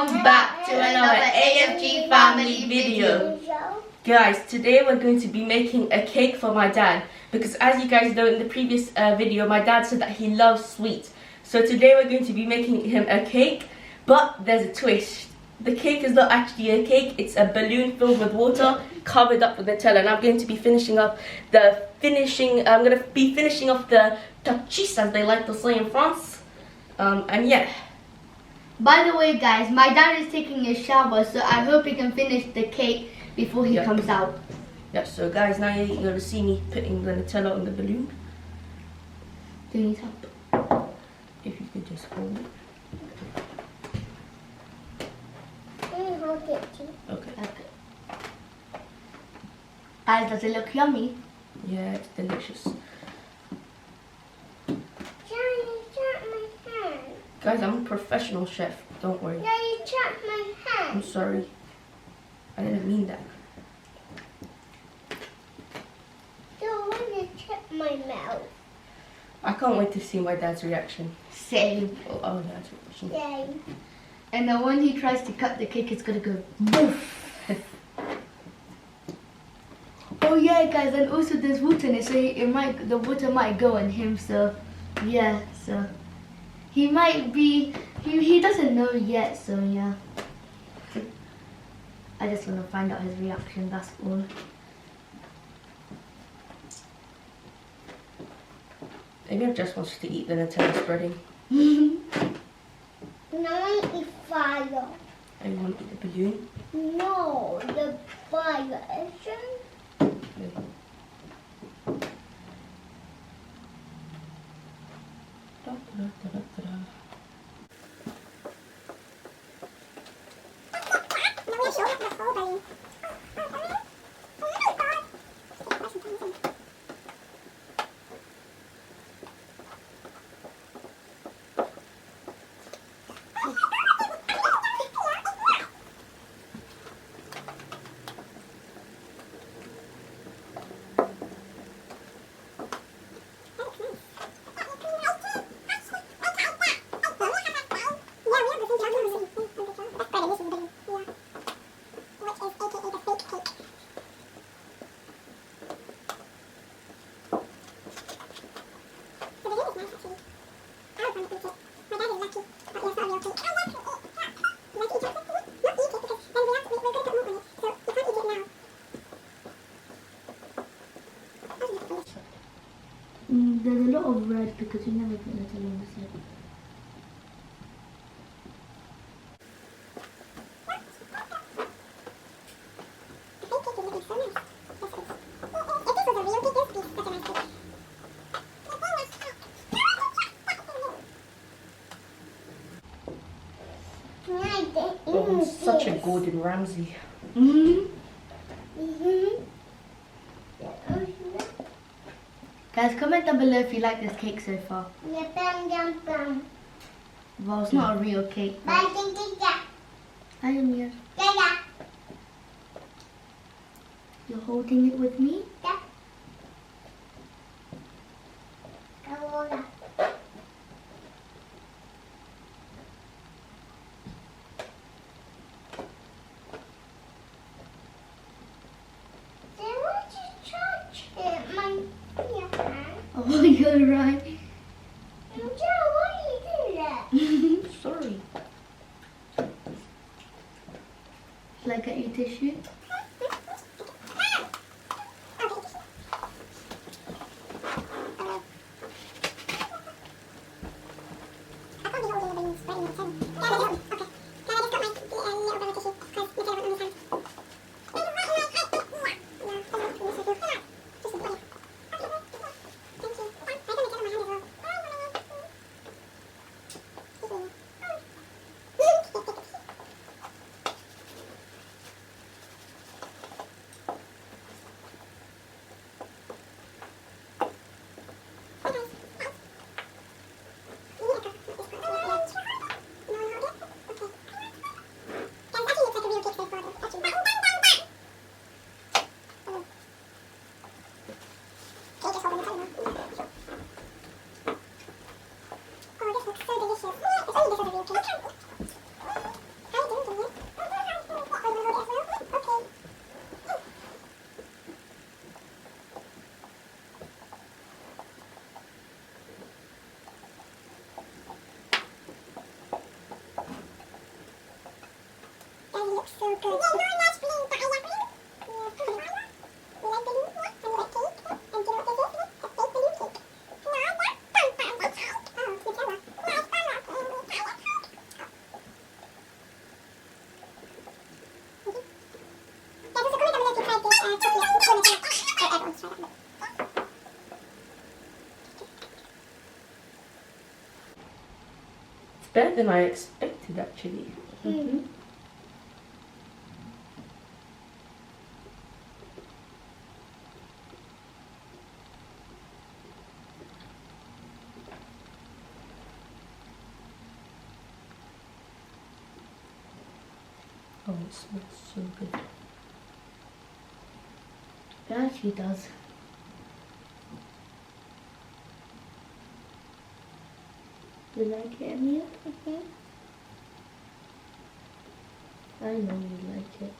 Welcome back to another AFG family video. Guys, today we're going to be making a cake for my dad because as you guys know in the previous video, my dad said that he loves sweets. So today we're going to be making him a cake, but there's a twist. The cake is not actually a cake, it's a balloon filled with water covered up with Nutella, and I'm going to be finishing off the tachis, as they like to say in France. And yeah. By the way guys, my dad is taking a shower, so I hope he can finish the cake before he comes out. Yeah, so guys, now you're going to see me putting the Nutella on the balloon. Do you need help? If you could just hold it. Okay. Guys, does it look yummy? Yeah, it's delicious. Guys, I'm a professional chef. Don't worry. No, you chopped my hand. I'm sorry. I didn't mean that. Don't want to chip my mouth. I can't wait to see my dad's reaction. Same. Oh, dad's reaction. Yay. And then when he tries to cut the cake, it's gonna go boof. Oh yeah, guys, and also there's water in it, so the water might go on him. So yeah, so he might be. He doesn't know yet. So yeah. I just want to find out his reaction. That's all. Maybe I just wants to eat the Nutella spreading. No, I eat fire. I want to eat the balloon. No, the fire. There's a lot of red because you never put Nutella on the side. Oh, such a Gordon Ramsay. Guys, comment down below if you like this cake so far. Yeah, bam, bam, bam. Well, it's not a real cake. Bye, I am here. yeah. You're holding it with me? Yeah. Go. Oh, you're right. Joe, why do you do that? Sorry. Shall I get you tissue? so good. Yeah, no, nice balloon, but I like balloon. You like balloon? Yeah, and you like cake? And do you know what this is? A fake balloon cake. No, that's fun, fun. That's cake. Oh, it's Nutella. Nice, fun, I like cake. Yeah, this is a cool little cake. Try this chocolate with Nutella. Everyone's tried that. It's better than I expected, actually. Mm-hmm. Oh, it smells so good. It actually does. You like it, Emil? I know you like it.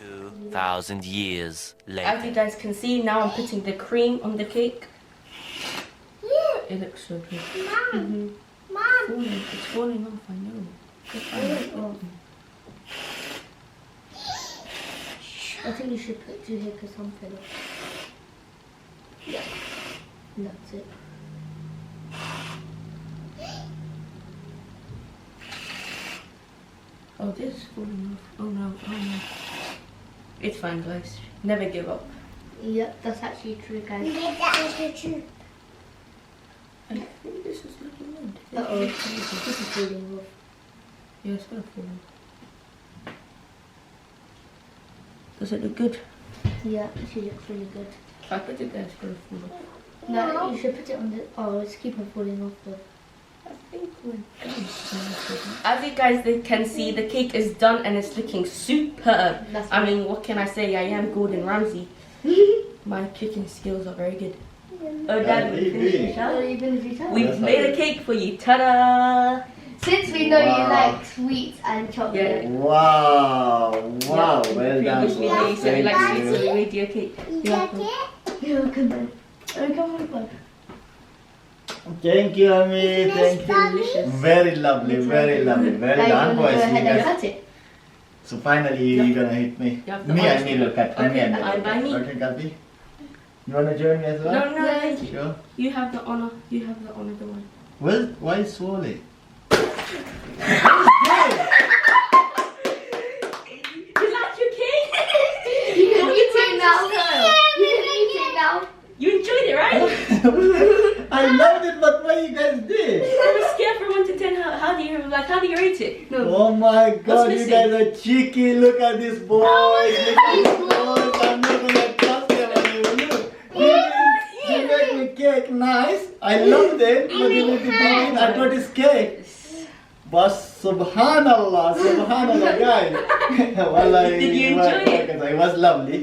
2,000 years As you later. guys can see, now I'm putting the cream on the cake. It looks so good. Mom, Mom. It's falling off, I know. Oh. I think you should put 2 here because I'm filling. Yeah. And that's it. Oh, this is falling off. Oh no, oh no. It's fine, guys. Never give up. Yep, that's actually true, You guys. did that as too. I think this is looking good. Uh-oh, this is falling off. Yeah, it's gonna fall off. Does it look good? Yeah, she looks really good. If I put it there, it's gonna fall off. No, you should put it on the... Oh, it's keep on falling off though. I think we're done. As you guys can see, the cake is done and it's looking superb. That's I mean, what can I say? I am Gordon Ramsay. My cooking skills are very good. Oh, Dad, we finished the Oh, show. you finished your time? We've made a cake for you. Ta-da! Since we know you Wow. like sweets and chocolate. Wow, wow, Yeah, well done. previous video you said you like Thank sweets, so you. we made you a cake. You You're like welcome. it? You're welcome, then. Oh, come on, bud. Thank you, Ami. Thank you. Delicious. Very lovely, very lovely. Well Now done, you want boys. to go You ahead and guys. cut it. So finally, you're gonna hit me. You have the Me, I honest- need a cut. Okay, Me, I buy me. Okay, Kathy. You wanna join me as well? No, no, thank you. Sure. You have the honor. You have the honor, the one. Well, why slowly? You like your cake? You can eat it now. You can eat it now. You enjoyed it, right? I loved it, but why you guys did? I was scared from 1 to 10. How do you rate it? No. Oh my God, you missing? guys are cheeky. Look at this boys. Look at these boys. I'm not gonna trust them anymore. Look. You make me cake nice. I loved it, but you make it I thought it's cake. But subhanallah, subhanallah, guys. Well, Did you enjoy it? It was lovely.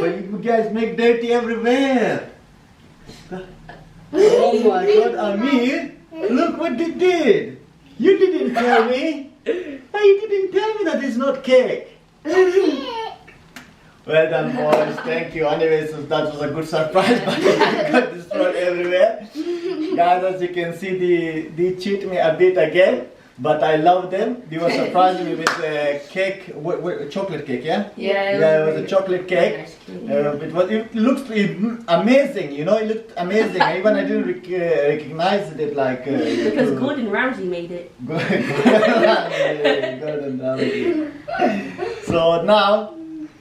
But you guys make dirty everywhere. Oh my God, Amir. Look what they did. You didn't tell me. Why you didn't tell me that it's not cake? Well done, boys. Thank you. Anyways, that was a good surprise, but it got destroyed everywhere. Guys, as you can see, they cheat me a bit again, but I love them. They were surprising me with cake, chocolate cake, yeah? Yeah, it was a chocolate cake. It looks amazing, you know, it looked amazing. Even I didn't recognize it like... Because Gordon Ramsay made it. Gordon Ramsay. So now,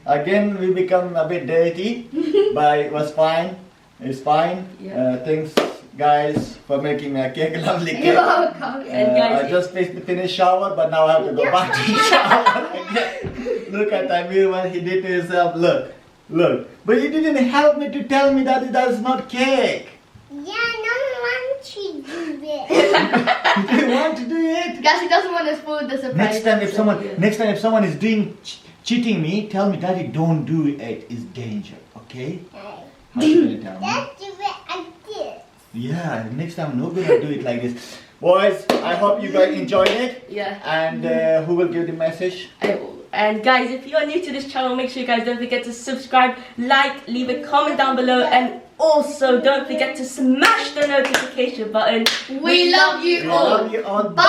again, we become a bit dirty, but it was fine. It's fine. Yeah. Thanks, guys, for making me a cake, lovely cake. You're welcome. And guys, I just finished shower, but now I have to go back to the shower again. Look at Amir, what he did to himself. Look, look. But you didn't help me to tell me that that is not cake. Yeah, no one wants to do it. Do you want to do it? Guys, he doesn't want to spoil the surprise. Next time if someone is doing cheating me, tell me, Daddy, don't do it. It's danger, okay? How you gonna tell me? Let's do it like this. Yeah, next time no gonna do it like this. Boys, I hope you guys enjoyed it. yeah. And who will give the message? And guys, if you are new to this channel, make sure you guys don't forget to subscribe, like, leave a comment down below, and also don't forget to smash the notification button. We love you We all. love you all. Bye.